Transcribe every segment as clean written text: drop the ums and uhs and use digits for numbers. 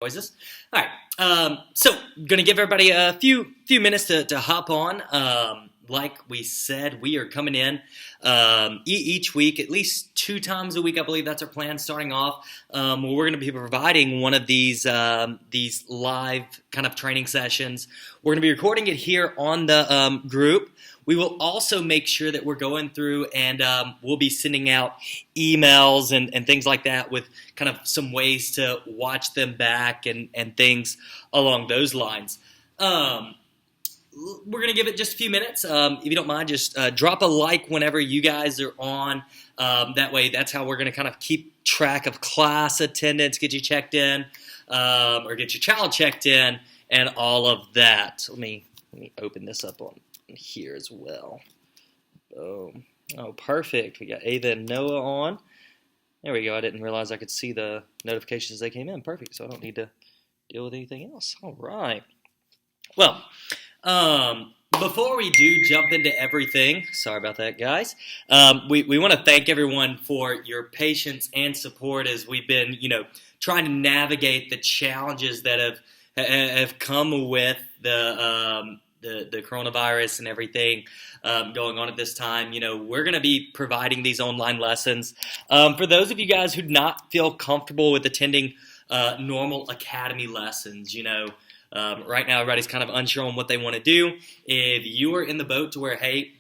Noises. All right. So gonna give everybody a few minutes to hop on. Like we said, we are coming in each week, at least 2 times a week. I believe that's our plan starting off. Where we're going to be providing one of these live kind of training sessions. We're going to be recording it here on the group. We will also make sure that we're going through and we'll be sending out emails and things like that with kind of some ways to watch them back and things along those lines. We're going to give it just a few minutes. If you don't mind, just drop a like whenever you guys are on. That way, that's how we're going to kind of keep track of class attendance, get you checked in, or get your child checked in, and all of that. Let me open this up on here as well. Boom. Oh, perfect. We got Ava and Noah on. There we go. I didn't realize I could see the notifications as they came in. Perfect. So I don't need to deal with anything else. All right. Well, before we do jump into everything, sorry about that, guys. We want to thank everyone for your patience and support as we've been, trying to navigate the challenges that have come with the coronavirus and everything going on at this time. We're going to be providing these online lessons. For those of you guys who do not feel comfortable with attending normal academy lessons, right now everybody's kind of unsure on what they want to do. If you are in the boat to where, hey,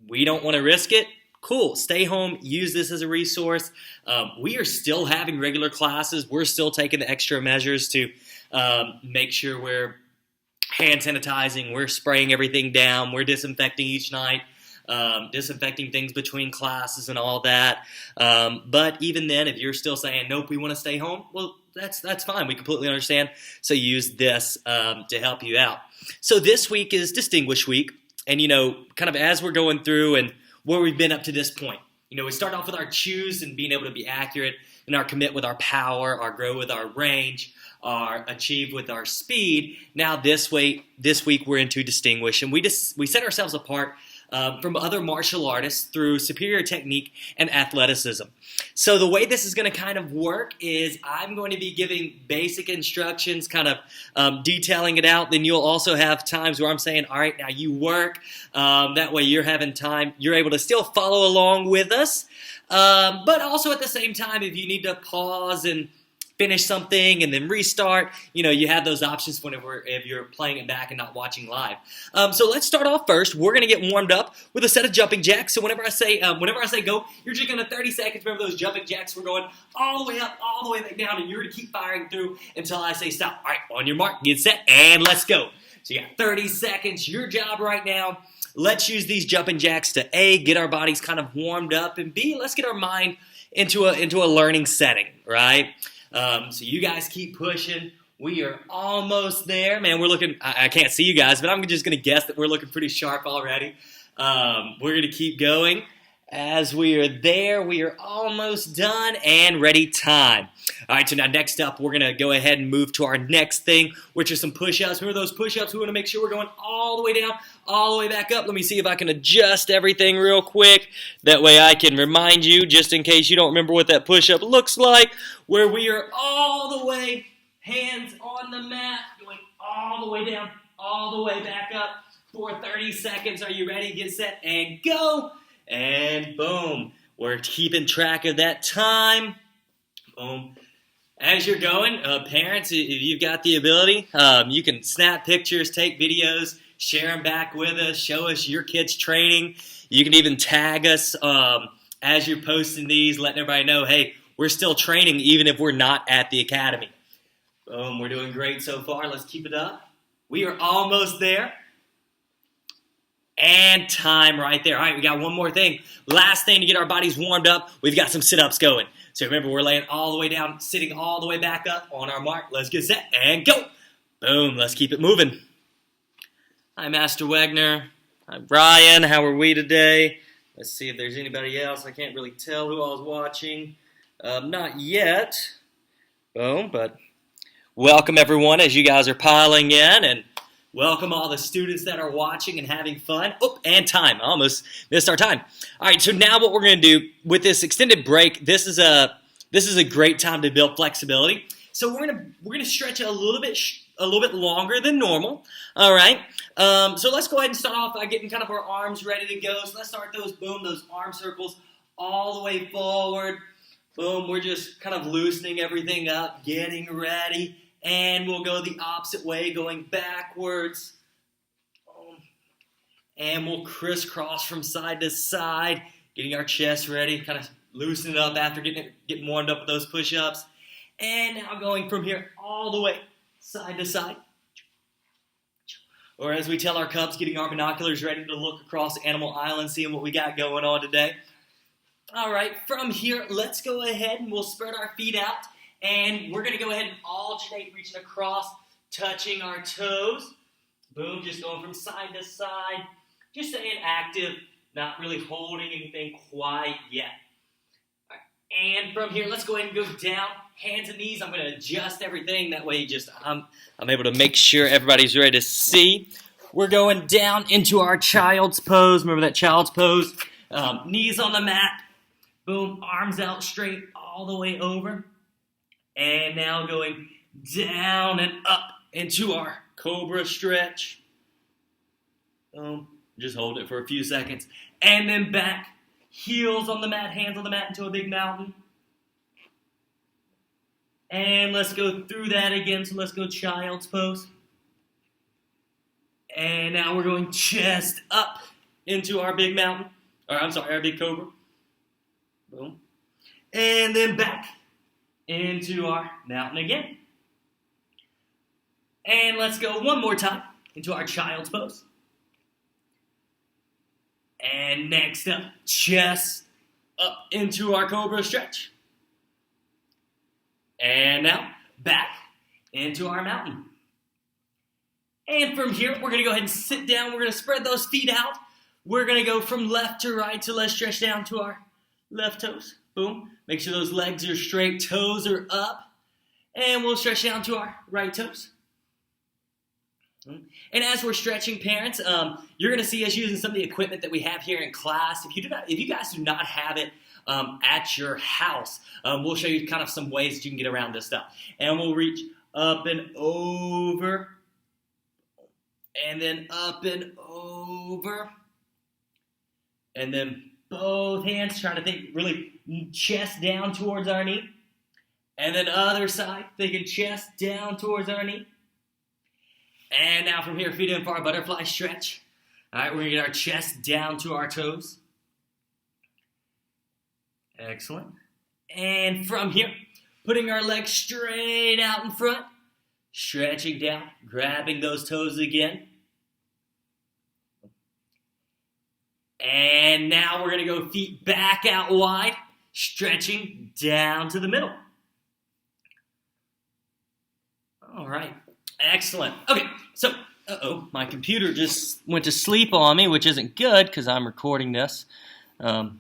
we don't want to risk it, cool, stay home, use this as a resource. We are still having regular classes. We're still taking the extra measures to make sure we're hand sanitizing, we're spraying everything down, we're disinfecting each night, disinfecting things between classes and all that. But even then, if you're still saying, nope, we want to stay home, well, that's fine. We completely understand. So use this to help you out. So this week is Distinguished Week. And, kind of as we're going through and where we've been up to this point, we start off with our choose and being able to be accurate, and our commit with our power, our grow with our range, our achieve with our speed. Now this week we're into distinguish, and we set ourselves apart from other martial artists through superior technique and athleticism. So the way this is going to kind of work is I'm going to be giving basic instructions, kind of detailing it out. Then you'll also have times where I'm saying, all right, now you work. That way you're having time. You're able to still follow along with us. But also at the same time, if you need to pause and finish something and then restart, you have those options if you're playing it back and not watching live. So let's start off first. We're going to get warmed up with a set of jumping jacks. So whenever I say go, you're just going to 30 seconds. Remember those jumping jacks? We're going all the way up, all the way back down, and you're going to keep firing through until I say stop. All right, on your mark, get set, and let's go. So you got 30 seconds. Your job right now. Let's use these jumping jacks to A, get our bodies kind of warmed up, and B, let's get our mind into a learning setting, right? So you guys keep pushing. We are almost there. Man, we're looking, I can't see you guys, but I'm just going to guess that we're looking pretty sharp already. We're going to keep going. As we are there, we are almost done and ready time. All right, so now next up, we're going to go ahead and move to our next thing, which are some push-ups. Remember those push-ups? We want to make sure we're going all the way down, all the way back up. Let me see if I can adjust everything real quick. That way I can remind you, just in case you don't remember what that push-up looks like, where we are all the way, hands on the mat, going all the way down, all the way back up for 30 seconds. Are you ready? Get set and go. And boom, we're keeping track of that time. Boom. As you're going, parents, if you've got the ability, you can snap pictures, take videos, share them back with us, show us your kids' training. You can even tag us as you're posting these, letting everybody know, hey, we're still training even if we're not at the academy. Boom, we're doing great so far. Let's keep it up. We are almost there. And time right there. All right, we got one more thing. Last thing to get our bodies warmed up, we've got some sit-ups going. So remember, we're laying all the way down, sitting all the way back up on our mark. Let's get set and go. Boom, let's keep it moving. Hi, Master Wegner. Hi, Brian. How are we today? Let's see if there's anybody else. I can't really tell who I was watching. Not yet. Boom, but welcome everyone as you guys are piling in, and welcome all the students that are watching and having fun. Oh, and time. I almost missed our time. All right, so now what we're going to do with this extended break, this is a great time to build flexibility. So we're gonna stretch it a little bit longer than normal. All right. So let's go ahead and start off by getting kind of our arms ready to go. So let's start those arm circles all the way forward. Boom. We're just kind of loosening everything up, getting ready, and we'll go the opposite way, going backwards. And we'll crisscross from side to side, getting our chest ready, kind of loosening up after getting warmed up with those push-ups. And now going from here all the way side to side. Or as we tell our cubs, getting our binoculars ready to look across Animal Island, seeing what we got going on today. All right, from here, let's go ahead and we'll spread our feet out. And we're going to go ahead and alternate, reaching across, touching our toes. Boom, just going from side to side. Just staying active, not really holding anything quite yet. All right. And from here, let's go ahead and go down, hands and knees. I'm going to adjust everything. That way I'm able to make sure everybody's ready to see. We're going down into our child's pose. Remember that child's pose? Knees on the mat. Boom, arms out straight all the way over. And now going down and up into our cobra stretch. Boom. Just hold it for a few seconds. And then back. Heels on the mat, hands on the mat into a big mountain. And let's go through that again. So let's go child's pose. And now we're going chest up into our big mountain. Our big cobra. Boom. And then back into our mountain again. And let's go one more time into our child's pose. And next up, chest up into our cobra stretch. And now, back into our mountain. And from here, we're going to go ahead and sit down. We're going to spread those feet out. We're going to go from left to right. So let's stretch down to our left toes. Boom. Make sure those legs are straight. Toes are up. And we'll stretch down to our right toes. And as we're stretching, parents, you're going to see us using some of the equipment that we have here in class. If you guys do not have it at your house, we'll show you kind of some ways that you can get around this stuff. And we'll reach up and over, and then up and over, and then both hands, trying to think really chest down towards our knee, and then other side, thinking chest down towards our knee. And now from here, feet in for our butterfly stretch. All right, we're going to get our chest down to our toes. Excellent. And from here, putting our legs straight out in front, stretching down, grabbing those toes again. And now we're going to go feet back out wide, stretching down to the middle. All right. Excellent. Okay, so, my computer just went to sleep on me, which isn't good because I'm recording this. I'll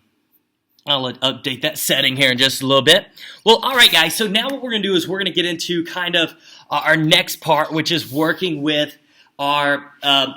update that setting here in just a little bit. Well, all right, guys, so now what we're going to do is we're going to get into kind of our next part, which is working with our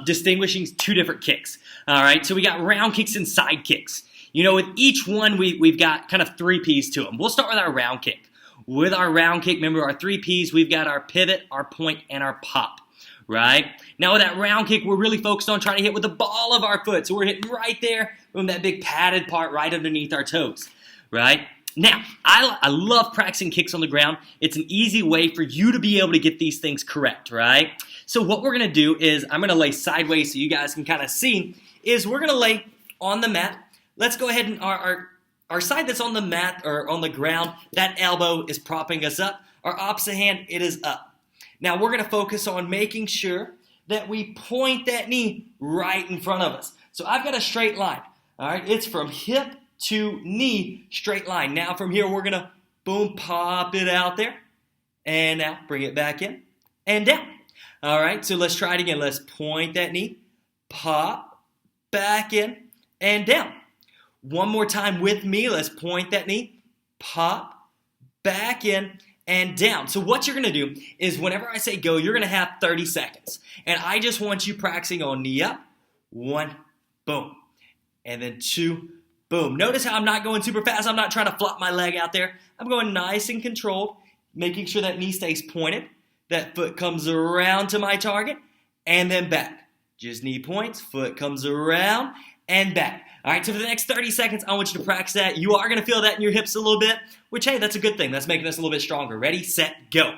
distinguishing two different kicks. All right, so we got round kicks and side kicks. You know, with each one, we've got kind of 3 Ps to them. We'll start with our round kick. With our round kick, remember our 3 Ps, we've got our pivot, our point, and our pop, right? Now with that round kick, we're really focused on trying to hit with the ball of our foot. So we're hitting right there from that big padded part right underneath our toes, right? Now, I love practicing kicks on the ground. It's an easy way for you to be able to get these things correct, right? So what we're going to do is I'm going to lay sideways so you guys can kind of see, is we're going to lay on the mat. Let's go ahead and our side that's on the mat or on the ground, that elbow is propping us up. Our opposite hand, it is up. Now we're going to focus on making sure that we point that knee right in front of us. So I've got a straight line. All right, it's from hip to knee, straight line. Now from here, we're going to, boom, pop it out there. And now bring it back in and down. All right, so let's try it again. Let's point that knee, pop, back in, and down. One more time with me. Let's point that knee, pop, back in, and down. So what you're going to do is whenever I say go, you're going to have 30 seconds. And I just want you practicing on knee up. 1, boom. And then 2, boom. Notice how I'm not going super fast. I'm not trying to flop my leg out there. I'm going nice and controlled. making sure that knee stays pointed. That foot comes around to my target, and then back. Just knee points, foot comes around, and back. All right, so for the next 30 seconds, I want you to practice that. You are going to feel that in your hips a little bit, which, hey, that's a good thing. That's making us a little bit stronger. Ready, set, go.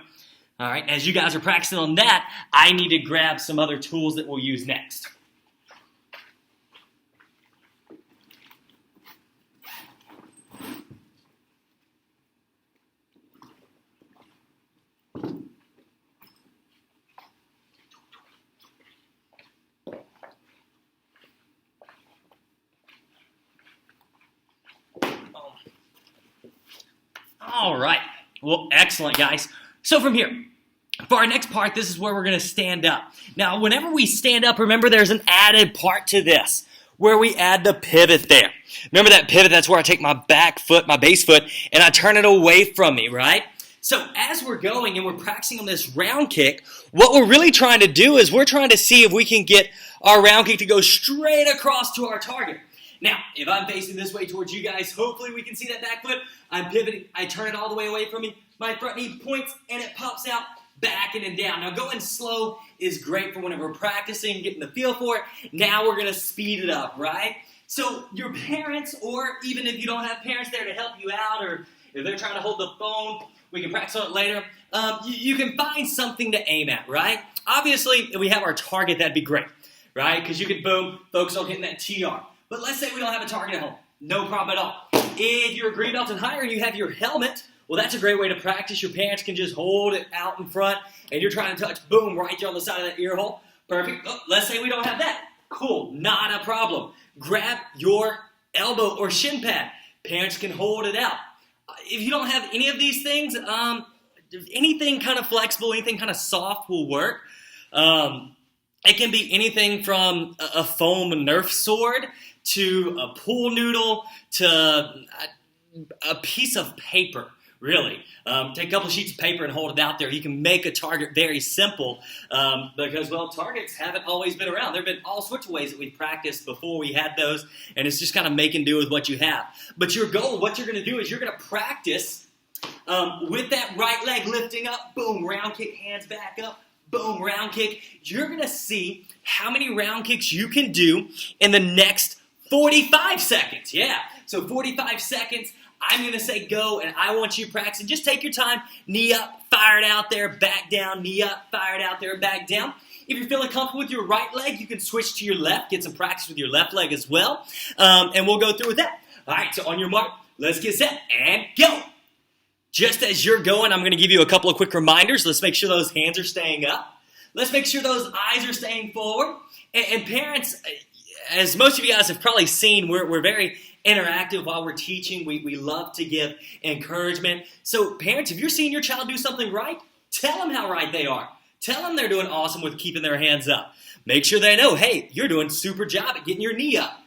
All right, as you guys are practicing on that, I need to grab some other tools that we'll use next. All right. Well, excellent, guys. So from here, for our next part, this is where we're going to stand up. Now, whenever we stand up, remember there's an added part to this where we add the pivot there. Remember that pivot? That's where I take my back foot, my base foot, and I turn it away from me, right? So as we're going and we're practicing on this round kick, what we're really trying to do is we're trying to see if we can get our round kick to go straight across to our target. Now, if I'm facing this way towards you guys, hopefully we can see that back foot. I'm pivoting. I turn it all the way away from me. My front knee points, and it pops out, back and down. Now, going slow is great for whenever we're practicing, getting the feel for it. Now we're going to speed it up, right? So your parents, or even if you don't have parents there to help you out, or if they're trying to hold the phone, we can practice on it later. You can find something to aim at, right? Obviously, if we have our target, that'd be great, right? Because you can, boom, focus on hitting that TR. But let's say we don't have a target at home. No problem at all. If you're a green belt and higher and you have your helmet, well, that's a great way to practice. Your parents can just hold it out in front, and you're trying to touch, boom, right there on the side of that ear hole. Perfect. Oh, let's say we don't have that. Cool. Not a problem. Grab your elbow or shin pad. Parents can hold it out. If you don't have any of these things, anything kind of flexible, anything kind of soft will work. It can be anything from a foam Nerf sword to a pool noodle to a piece of paper, really. Take a couple sheets of paper and hold it out there. You can make a target very simple because, well, targets haven't always been around. There have been all sorts of ways that we've practiced before we had those, and it's just kind of making do with what you have. But your goal, what you're going to do is you're going to practice with that right leg lifting up, boom, round kick, hands back up, boom, round kick. You're going to see how many round kicks you can do in the next 45 seconds. Yeah, so 45 seconds. I'm going to say go, and I want you practicing. Just take your time. Knee up, fire it out there, back down. Knee up, fire it out there, back down. If you're feeling comfortable with your right leg, you can switch to your left. Get some practice with your left leg as well, and we'll go through with that. All right, so on your mark, let's get set, and go. Just as you're going, I'm going to give you a couple of quick reminders. Let's make sure those hands are staying up. Let's make sure those eyes are staying forward. And parents, as most of you guys have probably seen, we're very interactive while we're teaching. We love to give encouragement. So parents, if you're seeing your child do something right, tell them how right they are. Tell them they're doing awesome with keeping their hands up. Make sure they know, hey, you're doing a super job at getting your knee up.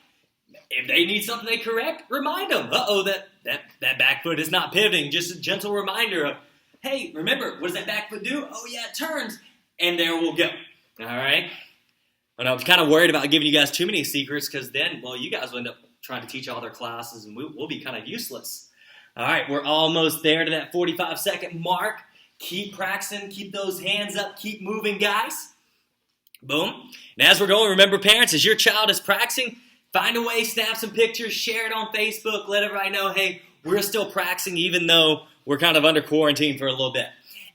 If they need something they correct, remind them. That back foot is not pivoting. Just a gentle reminder of, hey, remember, what does that back foot do? Oh, yeah, it turns. And there we'll go. All right? And I was kind of worried about giving you guys too many secrets because then, well, you guys will end up trying to teach all their classes and we'll be kind of useless. All right, we're almost there to that 45-second mark. Keep practicing. Keep those hands up. Keep moving, guys. Boom. And as we're going, remember, parents, as your child is practicing, find a way, snap some pictures, share it on Facebook, let everybody know, hey, we're still practicing even though we're kind of under quarantine for a little bit.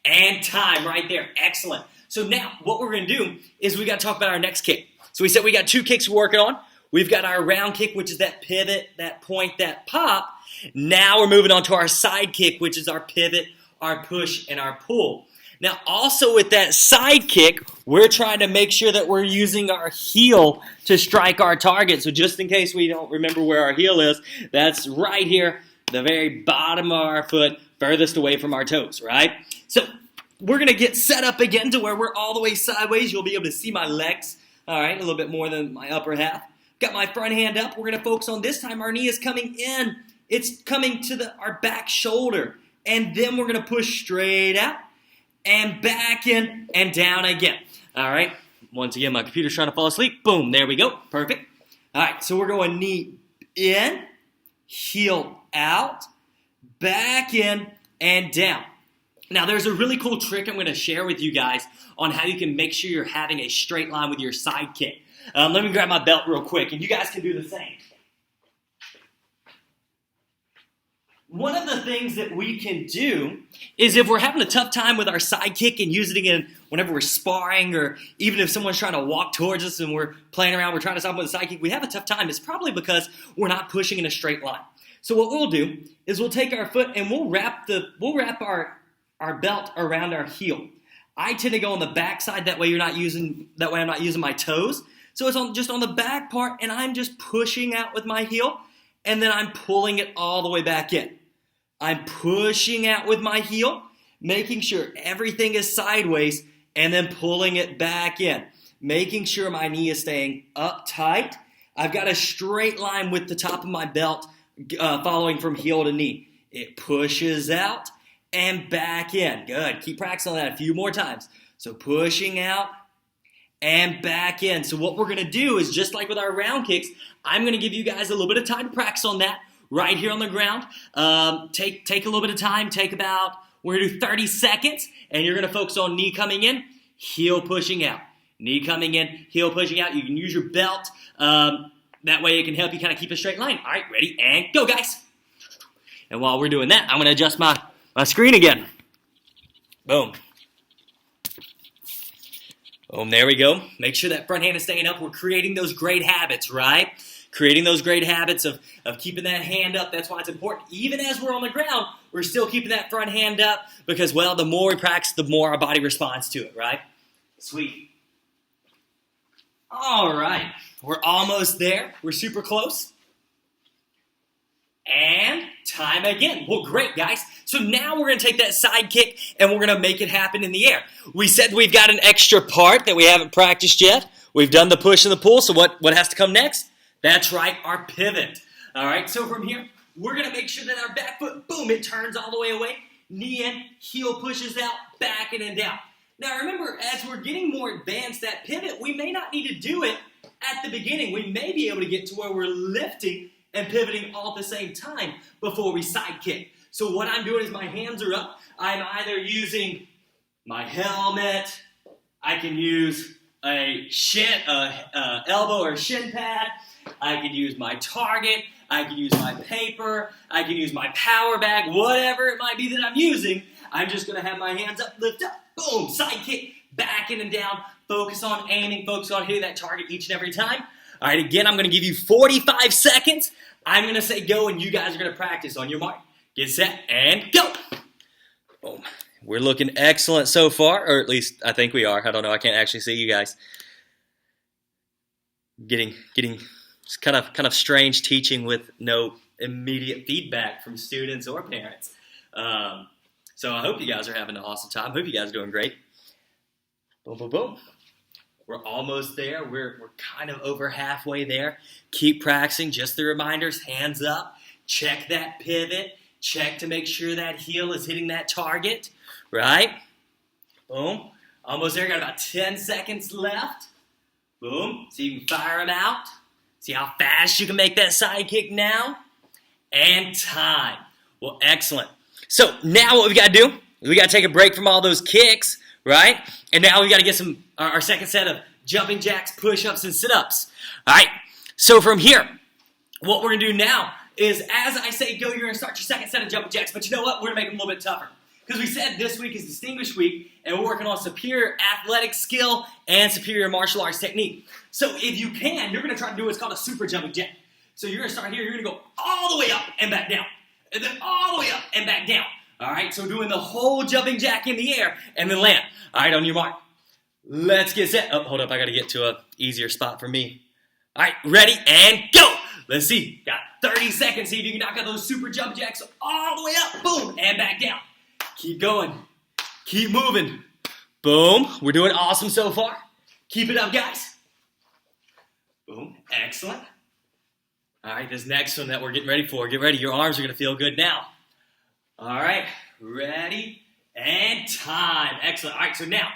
And time right there. Excellent. So now what we're going to do is we got to talk about our next kick. So we said we got 2 kicks we're working on. We've got our round kick, which is that pivot, that point, that pop. Now we're moving on to our side kick, which is our pivot, our push, and our pull. Now, also with that side kick, we're trying to make sure that we're using our heel to strike our target. So just in case we don't remember where our heel is, that's right here, the very bottom of our foot, furthest away from our toes, right? So we're going to get set up again to where we're all the way sideways. You'll be able to see my legs, all right, a little bit more than my upper half. Got my front hand up. We're going to focus on this time. Our knee is coming in. It's coming to our back shoulder. And then we're going to push straight out. And back in and down again. All right. Once again, my computer's trying to fall asleep. Boom. There we go. Perfect. All right. So we're going knee in, heel out, back in, and down. Now, there's a really cool trick I'm going to share with you guys on how you can make sure you're having a straight line with your side kick. Let me grab my belt real quick, and you guys can do the same. One of the things that we can do is if we're having a tough time with our side kick and using it whenever we're sparring, or even if someone's trying to walk towards us and we're playing around, we're trying to stop them with a side kick, we have a tough time. It's probably because we're not pushing in a straight line. So what we'll do is we'll take our foot and we'll wrap our belt around our heel. I tend to go on the back side, that way I'm not using my toes. So it's just on the back part, and I'm just pushing out with my heel, and then I'm pulling it all the way back in. I'm pushing out with my heel, making sure everything is sideways, and then pulling it back in, making sure my knee is staying up tight. I've got a straight line with the top of my belt following from heel to knee. It pushes out and back in. Good. Keep practicing on that a few more times. So pushing out and back in. So what we're going to do is, just like with our round kicks, I'm going to give you guys a little bit of time to practice on that right here on the ground. Take a little bit of time. We're going to do 30 seconds, and you're going to focus on knee coming in, heel pushing out. Knee coming in, heel pushing out. You can use your belt. That way it can help you kind of keep a straight line. All right, ready, and go, guys. And while we're doing that, I'm going to adjust my screen again. Boom. Boom, there we go. Make sure that front hand is staying up. We're creating those great habits, right? Creating those great habits of keeping that hand up. That's why it's important. Even as we're on the ground, we're still keeping that front hand up because, well, the more we practice, the more our body responds to it, right? Sweet. All right. We're almost there. We're super close. And time again. Well, great, guys. So now we're going to take that side kick and we're going to make it happen in the air. We said we've got an extra part that we haven't practiced yet. We've done the push and the pull, so what has to come next? That's right, our pivot. All right, so from here, we're going to make sure that our back foot, boom, it turns all the way away. Knee in, heel pushes out, back and down. Now remember, as we're getting more advanced at pivot, we may not need to do it at the beginning. We may be able to get to where we're lifting and pivoting all at the same time before we side kick. So what I'm doing is my hands are up. I'm either using my helmet, I can use a elbow or shin pad, I can use my target, I can use my paper, I can use my power bag, whatever it might be that I'm using. I'm just going to have my hands up, lift up, boom, side kick, back in and down, focus on aiming, focus on hitting that target each and every time. All right, again, I'm going to give you 45 seconds. I'm going to say go, and you guys are going to practice. On your mark, get set, and go. Boom. We're looking excellent so far, or at least I think we are. I don't know. I can't actually see you guys. Getting it's kind of strange teaching with no immediate feedback from students or parents. So I hope you guys are having an awesome time. I hope you guys are doing great. Boom, boom, boom. We're almost there. We're kind of over halfway there. Keep practicing. Just the reminders. Hands up. Check that pivot. Check to make sure that heel is hitting that target. Right? Boom. Almost there. Got about 10 seconds left. Boom. So you can fire them out. See how fast you can make that side kick now. And time. Well, excellent. So now what we got to do is we got to take a break from all those kicks. Right? And now we got to get our second set of jumping jacks, push-ups, and sit-ups. All right? So from here, what we're going to do now is as I say go, you're going to start your second set of jumping jacks. But you know what? We're going to make them a little bit tougher. Because we said this week is Distinguished Week, and we're working on superior athletic skill and superior martial arts technique. So if you can, you're going to try to do what's called a super jumping jack. So you're going to start here. You're going to go all the way up and back down. And then all the way up and back down. All right, so doing the whole jumping jack in the air and then land. All right, on your mark. Let's get set. Oh, hold up. I got to get to an easier spot for me. All right, ready, and go. Let's see. Got 30 seconds. See if you can knock out those super jump jacks all the way up. Boom, and back down. Keep going. Keep moving. Boom. We're doing awesome so far. Keep it up, guys. Boom. Excellent. All right, this next one that we're getting ready for. Get ready. Your arms are going to feel good now. All right, ready, and time. Excellent. All right, so now,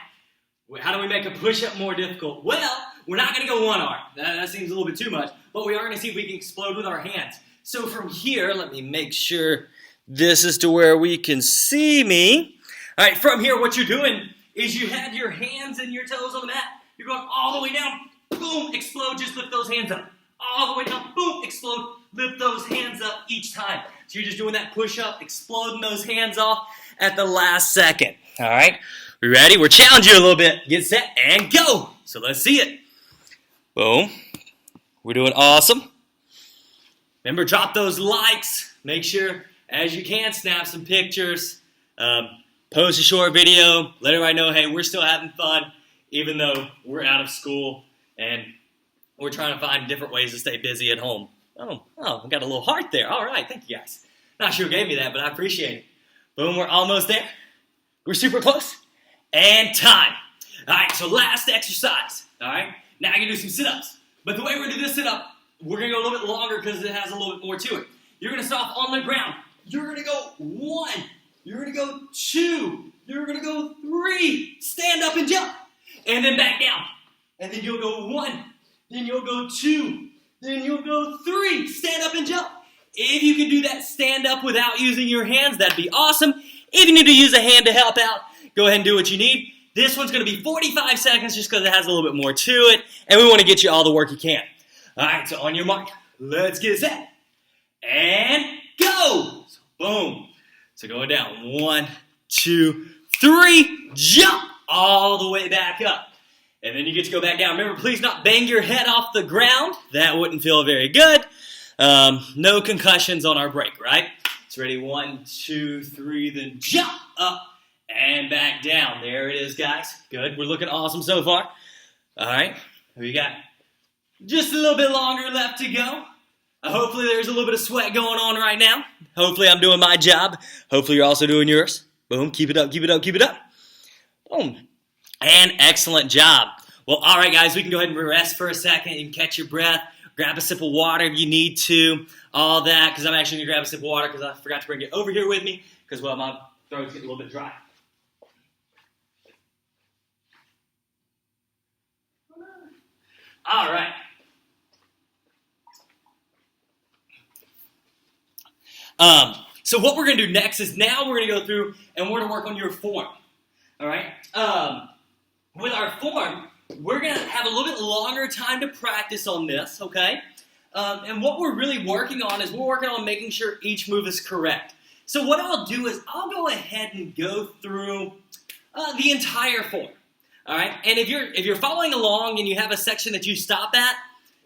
how do we make a push-up more difficult? Well, we're not going to go one arm. That seems a little bit too much, but we are going to see if we can explode with our hands. So from here, let me make sure this is to where we can see me. All right, from here, what you're doing is you have your hands and your toes on the mat. You're going all the way down, boom, explode, just lift those hands up. All the way down, boom, explode, lift those hands up each time. So you're just doing that push-up, exploding those hands off at the last second. All right, we ready? We're challenging you a little bit. Get set and go. So let's see it. Boom. We're doing awesome. Remember, drop those likes. Make sure, as you can, snap some pictures. Post a short video. Let everybody know, hey, we're still having fun, even though we're out of school and we're trying to find different ways to stay busy at home. Oh, I got a little heart there. All right, thank you guys. Not sure who gave me that, but I appreciate it. Boom, we're almost there. We're super close. And time. All right, so last exercise. All right, now you're going to do some sit-ups. But the way we're going to do this sit-up, we're going to go a little bit longer because it has a little bit more to it. You're going to start on the ground. You're going to go 1. You're going to go 2. You're going to go 3. Stand up and jump. And then back down. And then you'll go 1. Then you'll go 2. Then you'll go 3. Stand up and jump. If you can do that stand up without using your hands, that'd be awesome. If you need to use a hand to help out, go ahead and do what you need. This one's going to be 45 seconds just because it has a little bit more to it. And we want to get you all the work you can. All right, so on your mark, let's get set. And go. So boom. So going down. 1, 2, 3. Jump all the way back up. And then you get to go back down. Remember, please not bang your head off the ground. That wouldn't feel very good. No concussions on our break, right? It's ready. 1, 2, 3, then jump up and back down. There it is, guys. Good. We're looking awesome so far. All right. We got just a little bit longer left to go. Hopefully there's a little bit of sweat going on right now. Hopefully I'm doing my job. Hopefully you're also doing yours. Boom. Keep it up, keep it up, keep it up. Boom. And excellent job. Well, all right, guys, we can go ahead and rest for a second and catch your breath. Grab a sip of water if you need to. All that, because I'm actually going to grab a sip of water because I forgot to bring it over here with me because, well, my throat's getting a little bit dry. All right. So what we're going to do next is now we're going to go through and we're going to work on your form. All right? With our form, we're going to have a little bit longer time to practice on this, okay? And what we're really working on is we're working on making sure each move is correct. So what I'll do is I'll go ahead and go through the entire form. All right? And if you're following along and you have a section that you stop at,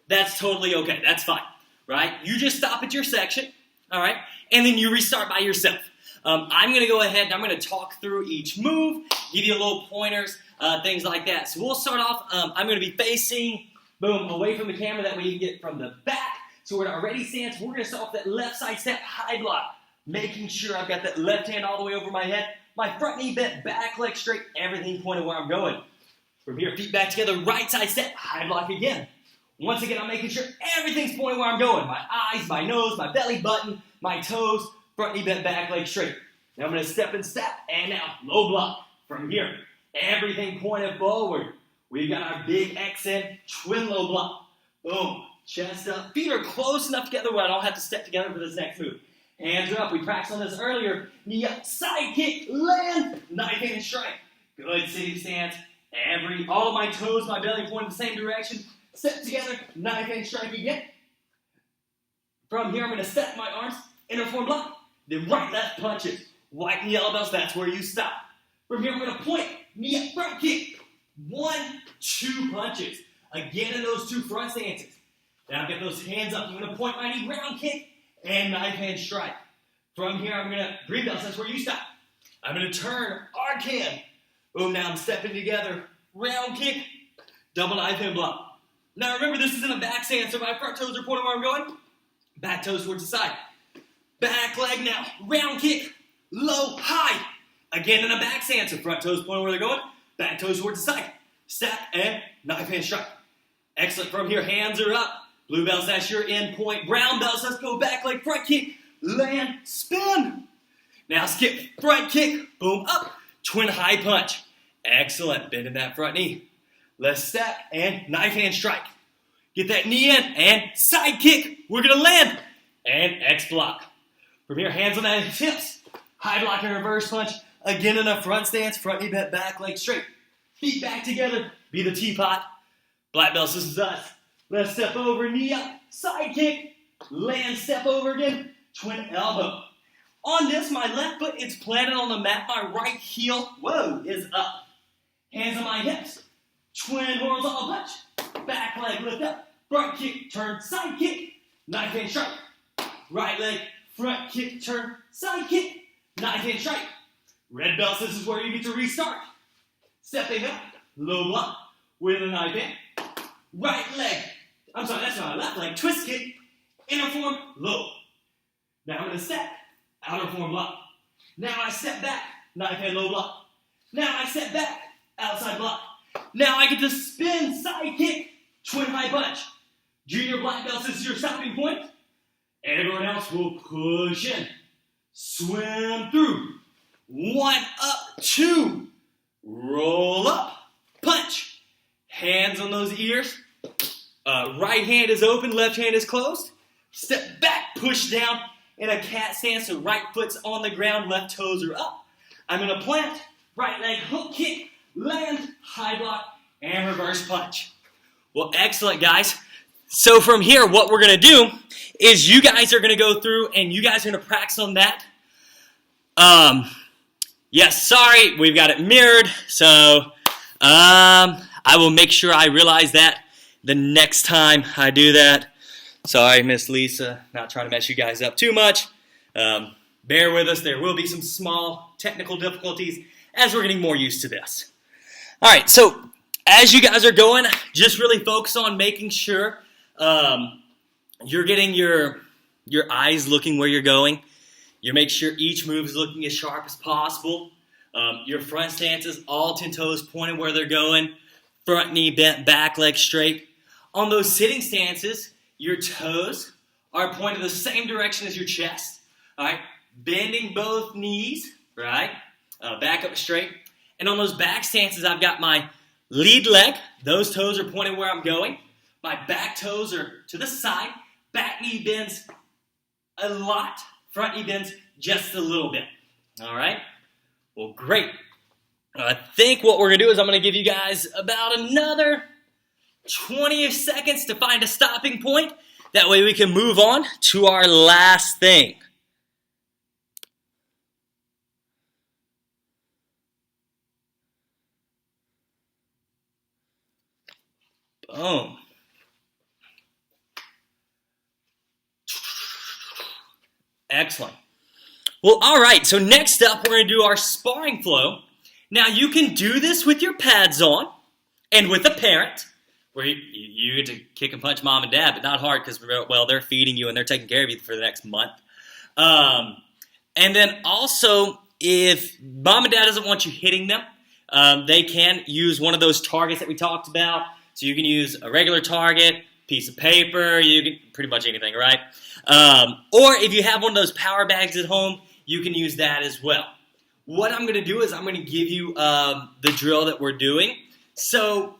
that's totally okay. That's fine, right? You just stop at your section, all right? And then you restart by yourself. I'm going to go ahead and I'm going to talk through each move, give you little pointers, things like that. So we'll start off. I'm going to be facing, boom, away from the camera. That way you can get from the back. So we're in our ready stance. We're going to start off that left side step high block, making sure I've got that left hand all the way over my head. My front knee bent, back leg straight, everything pointed where I'm going. From here, feet back together, right side step, high block again. Once again, I'm making sure everything's pointing where I'm going. My eyes, my nose, my belly button, my toes, front knee bent, back leg straight. Now I'm going to step and step, and now low block. From here, everything pointed forward. We've got our big extend, twin low block. Boom, chest up. Feet are close enough together where I don't have to step together for this next move. Hands are up. We practiced on this earlier. Knee up, side kick, land, knife hand strike. Good sitting stance. All of my toes, my belly pointing the same direction. Step together, knife hand strike again. From here, I'm going to step my arms, inner form block. Then right, left punches. White and yellow belts, that's where you stop. From here, I'm going to point, knee up, front kick. 1, 2 punches. Again in those 2 front stances. Now get those hands up. I'm going to point my knee, round kick, and knife hand strike. From here, I'm going to, green belts, that's where you stop. I'm going to turn, arc hand. Boom, now I'm stepping together. Round kick, double knife hand block. Now remember, this is in a back stance, so my front toes are pointing where I'm going. Back toes towards the side. Back leg now, round kick, low, high. Again in a back stance, so front toes pointing where they're going. Back toes towards the side. Step and knife hand strike. Excellent. From here, hands are up. Blue belts, that's your end point. Brown belts, let's go back leg, front kick, land, spin. Now skip, front kick, boom, up. Twin high punch. Excellent. Bending that front knee. Let's step and knife hand strike. Get that knee in and side kick. We're going to land. And X block. From here, hands on the hips. High block and reverse punch. Again in a front stance, front knee bent back, leg straight. Feet back together, be the teapot. Black belts, this is us. Left step over, knee up, side kick, land, step over again, twin elbow. On this, my left foot is planted on the mat, my right heel, is up. Hands on my hips, twin horizontal punch, back leg lift up, front kick, turn, side kick, knife hand strike. Right leg, front kick, turn, side kick, knife hand strike. Red belts, this is where you get to restart. Stepping up, low block with a knife hand. Right leg, that's my left leg, twist kick, inner form, low. Now I'm going to step, outer form block. Now I step back, knife hand, low block. Now I step back, outside block. Now I get to spin, side kick, twin high punch. Junior black belts, this is your stopping point. Everyone else will push in. Swim through. 1 up, 2. Roll up. Punch. Hands on those ears. Right hand is open, left hand is closed. Step back, push down in a cat stance. So right foot's on the ground, left toes are up. I'm going to plant, right leg hook kick, land, high block, and reverse punch. Well, excellent, guys. So from here, what we're going to do is you guys are going to go through and you guys are going to practice on that. Yes, sorry, we've got it mirrored. So I will make sure I realize that the next time I do that. Sorry, Miss Lisa, not trying to mess you guys up too much. Bear with us. There will be some small technical difficulties as we're getting more used to this. All right, so as you guys are going, just really focus on making sure you're getting your eyes looking where you're going. You make sure each move is looking as sharp as possible. Your front stances, all 10 toes pointed where they're going. Front knee bent, back leg straight. On those sitting stances, your toes are pointed the same direction as your chest. All right, bending both knees, right? Back up straight. And on those back stances, I've got my lead leg. Those toes are pointing where I'm going. My back toes are to the side. Back knee bends a lot. Front knee bends just a little bit. All right? Well, great. I think what we're going to do is I'm going to give you guys about another 20 seconds to find a stopping point. That way we can move on to our last thing. Boom. Excellent. Well, all right, so next up, we're going to do our sparring flow. Now, you can do this with your pads on and with a parent, where you get to kick and punch mom and dad, but not hard because, well, they're feeding you and they're taking care of you for the next month. And then also, if mom and dad doesn't want you hitting them, they can use one of those targets that we talked about. So you can use a regular target, piece of paper, you can pretty much anything, right? Or if you have one of those power bags at home, you can use that as well. What I'm going to do is I'm going to give you the drill that we're doing. So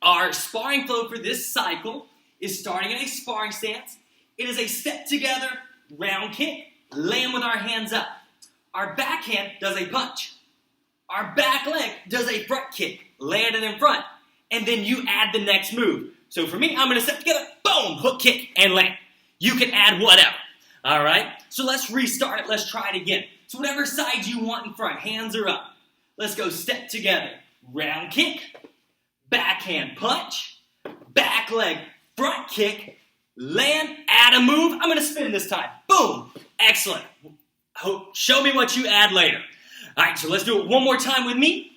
our sparring flow for this cycle is starting in a sparring stance. It is a step together, round kick, land with our hands up. Our backhand does a punch. Our back leg does a front kick, landed in front. And then you add the next move. So for me, I'm going to step together, boom, hook kick, and land. You can add whatever. All right? So let's restart it. Let's try it again. So whatever side you want in front, hands are up. Let's go step together. Round kick, backhand punch, back leg, front kick, land, add a move. I'm going to spin this time. Boom. Excellent. Show me what you add later. All right, so let's do it one more time with me.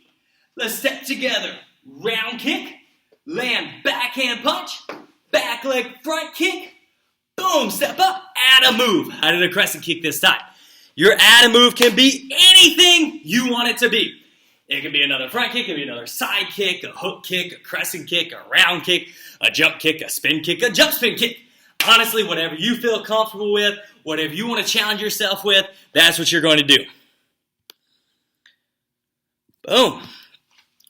Let's step together. Round kick, land, backhand punch, back leg, front kick, boom, step up, add a move. I did a crescent kick this time. Your add a move can be anything you want it to be. It can be another front kick, it can be another side kick, a hook kick, a crescent kick, a round kick, a jump kick, a spin kick, a jump spin kick. Honestly, whatever you feel comfortable with, whatever you want to challenge yourself with, that's what you're going to do. Boom.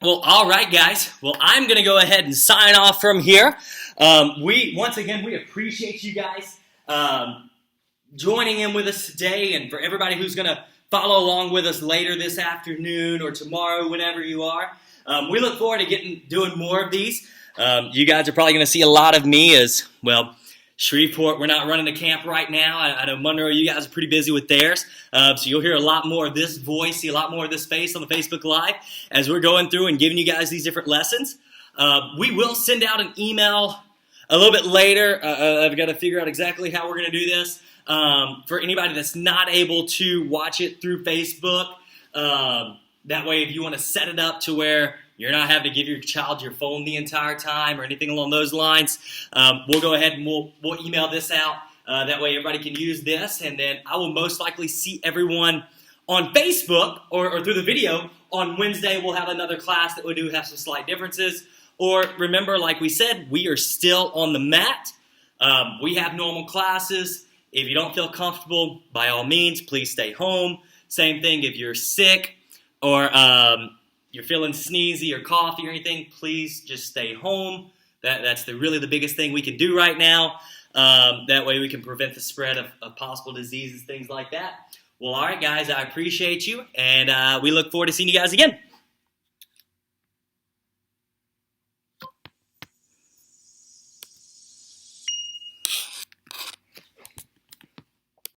Well, all right, guys. Well, I'm going to go ahead and sign off from here. Once again, we appreciate you guys joining in with us today, and for everybody who's going to follow along with us later this afternoon or tomorrow, whenever you are. We look forward to doing more of these. You guys are probably going to see a lot of me as, well, Shreveport, we're not running a camp right now. I know Monroe, you guys are pretty busy with theirs. So you'll hear a lot more of this voice, see a lot more of this face on the Facebook Live as we're going through and giving you guys these different lessons. We will send out an email a little bit later. I've got to figure out exactly how we're going to do this. For anybody that's not able to watch it through Facebook, that way if you want to set it up to where you're not having to give your child your phone the entire time or anything along those lines, we'll go ahead and we'll email this out. That way everybody can use this, and then I will most likely see everyone on Facebook or through the video. On Wednesday, we'll have another class that we do have some slight differences. Or remember, like we said, we are still on the mat. We have normal classes. If you don't feel comfortable, by all means, please stay home. Same thing if you're sick or you're feeling sneezy or coughy or anything, please just stay home. That's really the biggest thing we can do right now. That way we can prevent the spread of possible diseases, things like that. Well, all right, guys, I appreciate you, and we look forward to seeing you guys again.